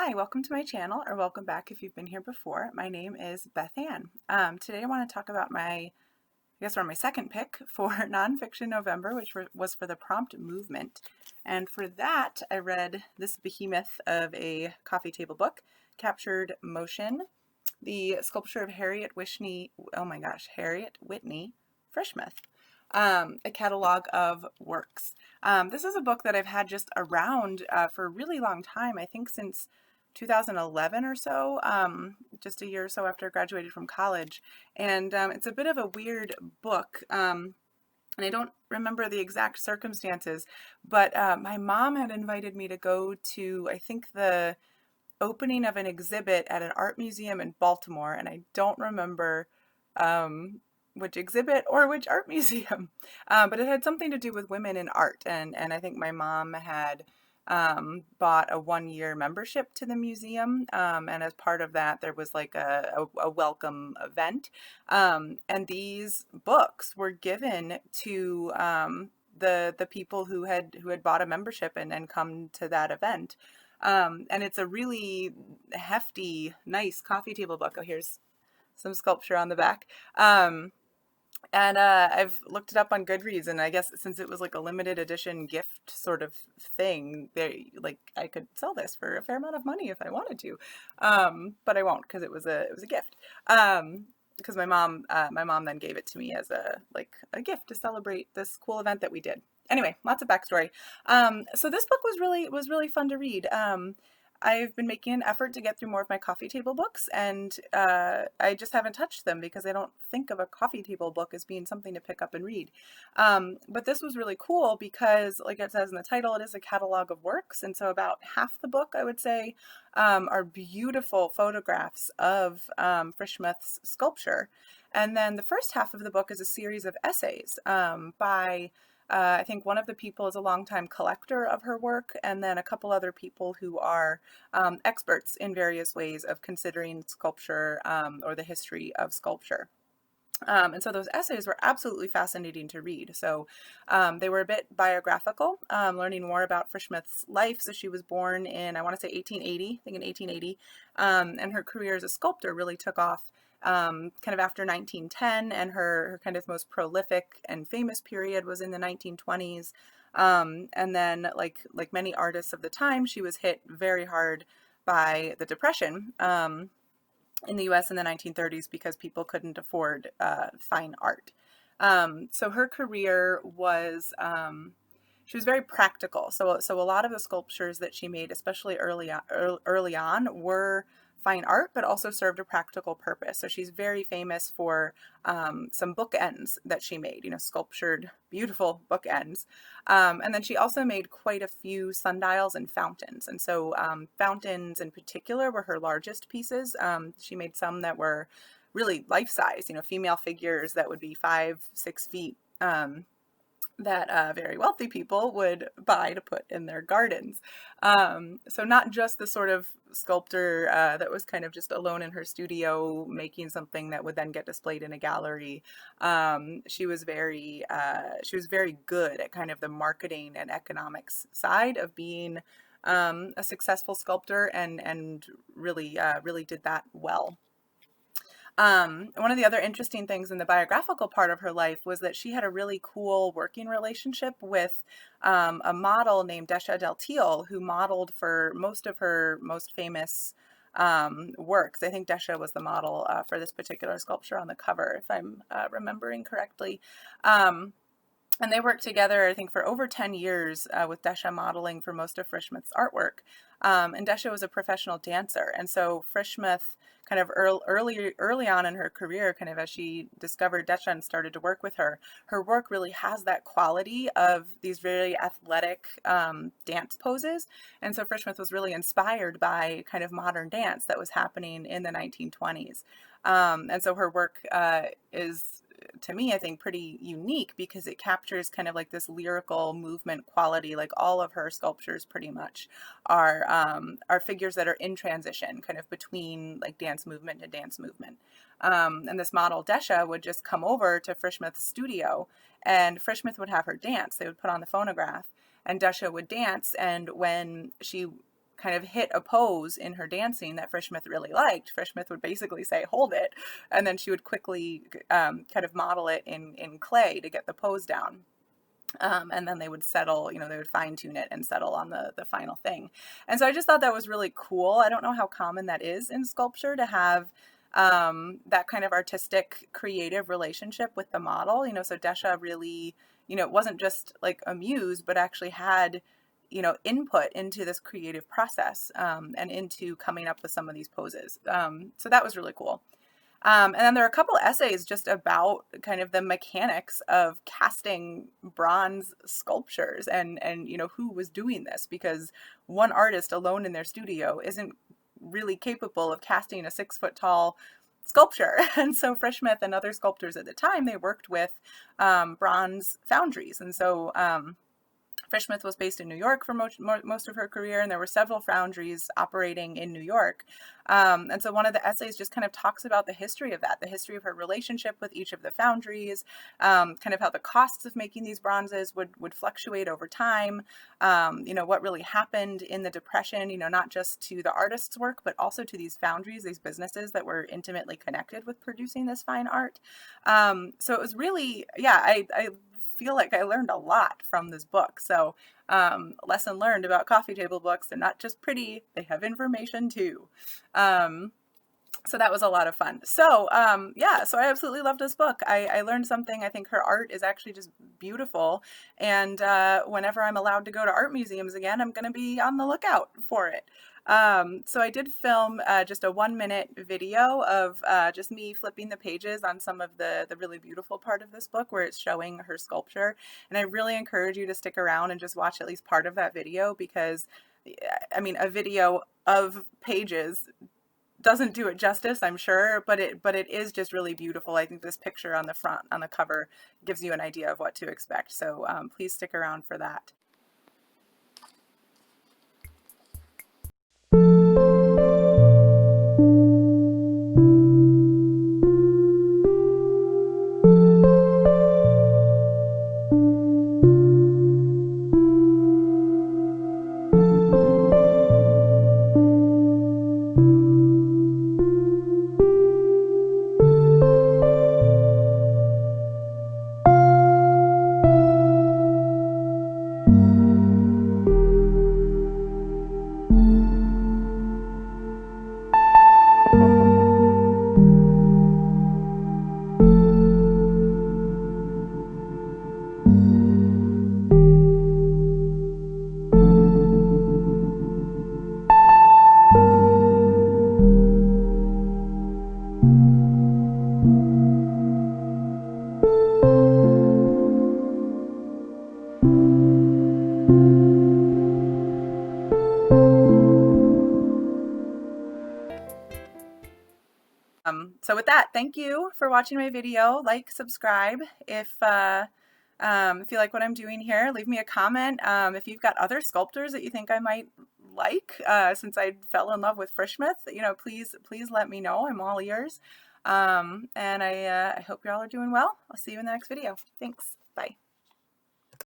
Hi, welcome to my channel, or welcome back if you've been here before. My name is Bethanne. Today I want to talk about we're on my second pick for Nonfiction November, which was for the prompt movement. And for that, I read this behemoth of a coffee table book, Captured Motion, the sculpture of Harriet Whitney Frischmuth, a catalog of works. This is a book that I've had just around for a really long time, I think since 2011 or so, just a year or so after I graduated from college. And it's a bit of a weird book. And I don't remember the exact circumstances, but my mom had invited me to go to, I think, the opening of an exhibit at an art museum in Baltimore, and I don't remember which exhibit or which art museum, but it had something to do with women in art, and I think my mom had bought a one-year membership to the museum, and as part of that there was like a welcome event, and these books were given to the people who had bought a membership and come to that event. And it's a really hefty, nice coffee table book. Oh, here's some sculpture on the back. And I've looked it up on Goodreads, and I guess since it was like a limited edition gift sort of thing, I could sell this for a fair amount of money if I wanted to, but I won't because it was a gift. Because my mom then gave it to me as a gift to celebrate this cool event that we did. Anyway, lots of backstory. So this book was really fun to read. I've been making an effort to get through more of my coffee table books, and I just haven't touched them because I don't think of a coffee table book as being something to pick up and read. But this was really cool because, like it says in the title, it is a catalog of works, and so about half the book, I would say, are beautiful photographs of Frischmuth's sculpture. And then the first half of the book is a series of essays by I think one of the people is a longtime collector of her work, and then a couple other people who are experts in various ways of considering sculpture or the history of sculpture. And so those essays were absolutely fascinating to read. So they were a bit biographical, learning more about Frischmuth's life. So she was born in, I want to say 1880, I think in 1880, and her career as a sculptor really took off kind of after 1910, and her kind of most prolific and famous period was in the 1920s. And then, like many artists of the time, she was hit very hard by the Depression in the US in the 1930s because people couldn't afford fine art. So her career was, she was very practical. So a lot of the sculptures that she made, especially early on, were fine art, but also served a practical purpose. So she's very famous for some bookends that she made, sculptured, beautiful bookends. And then she also made quite a few sundials and fountains. And so fountains in particular were her largest pieces. She made some that were really life-size, female figures that would be 5-6 feet. That very wealthy people would buy to put in their gardens. So not just the sort of sculptor that was kind of just alone in her studio making something that would then get displayed in a gallery. She was very good at kind of the marketing and economics side of being a successful sculptor, and really did that well. One of the other interesting things in the biographical part of her life was that she had a really cool working relationship with a model named Desha Del Teal, who modeled for most of her most famous works. I think Desha was the model for this particular sculpture on the cover, if I'm remembering correctly. And they worked together, I think, for over 10 years with Desha modeling for most of Frischmuth's artwork. And Desha was a professional dancer. And so Frischmuth, kind of early on in her career, kind of as she discovered Desha and started to work with her, her work really has that quality of these very athletic dance poses. And so Frischmuth was really inspired by kind of modern dance that was happening in the 1920s. And so her work is, to me, I think, pretty unique because it captures kind of like this lyrical movement quality. Like all of her sculptures pretty much are figures that are in transition, kind of between like dance movement to dance movement. And this model Desha would just come over to Frischmuth's studio, and Frischmuth would have her dance. They would put on the phonograph, and Desha would dance. And when she kind of hit a pose in her dancing that Frischmuth really liked, Frischmuth would basically say, hold it. And then she would quickly kind of model it in clay to get the pose down. And then they would settle, they would fine tune it and settle on the final thing. And so I just thought that was really cool. I don't know how common that is in sculpture to have that kind of artistic, creative relationship with the model. So Desha really, it wasn't just like a muse, but actually had, input into this creative process and into coming up with some of these poses. So that was really cool. And then there are a couple essays just about kind of the mechanics of casting bronze sculptures and who was doing this, because one artist alone in their studio isn't really capable of casting a 6-foot tall sculpture. And so Frischmuth and other sculptors at the time, they worked with bronze foundries. And so Frischmuth was based in New York for most of her career, and there were several foundries operating in New York. And so one of the essays just kind of talks about the history of that, the history of her relationship with each of the foundries, kind of how the costs of making these bronzes would fluctuate over time, what really happened in the Depression, not just to the artist's work, but also to these foundries, these businesses that were intimately connected with producing this fine art. So it was really, I feel like I learned a lot from this book. So lesson learned about coffee table books, they're not just pretty, they have information too. So that was a lot of fun. So so I absolutely loved this book. I learned something. I think her art is actually just beautiful. And whenever I'm allowed to go to art museums again, I'm going to be on the lookout for it. So I did film just a 1-minute video of just me flipping the pages on some of the really beautiful part of this book where it's showing her sculpture. And I really encourage you to stick around and just watch at least part of that video, because I mean, a video of pages doesn't do it justice, I'm sure, but it is just really beautiful. I think this picture on the front, on the cover, gives you an idea of what to expect. So please stick around for that. So with that, thank you for watching my video. Like, subscribe if you like what I'm doing here. Leave me a comment if you've got other sculptors that you think I might like. Since I fell in love with Frischmuth, please let me know. I'm all ears. And I hope y'all are doing well. I'll see you in the next video. Thanks.